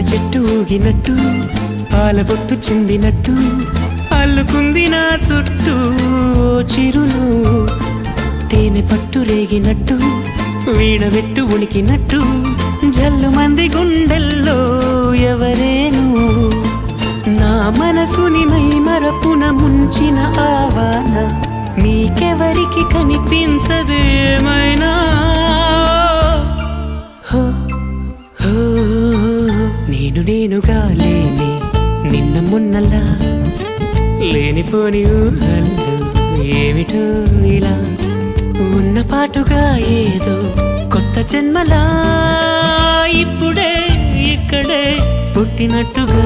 చెట్టు ఊగినట్టు పాల బొట్టు చిందినట్టు అల్లుకుంది నా చుట్టూ చిరును తేనె పట్టు రేగినట్టు వీణవెట్టు ఉనికినట్టు జల్లు మంది గుండెల్లో ఎవరేను నా మనసుని మై మరపున ముంచిన ఆవాన నీకెవరికి కనిపించదేమైనా నేనుగా లేని నిన్న మొన్నలా లేనిపోని ఊహల్లో ఏమిటో ఇలా ఉన్న పాటుగా ఏదో కొత్త జన్మలా ఇప్పుడే ఇక్కడే పుట్టినట్టుగా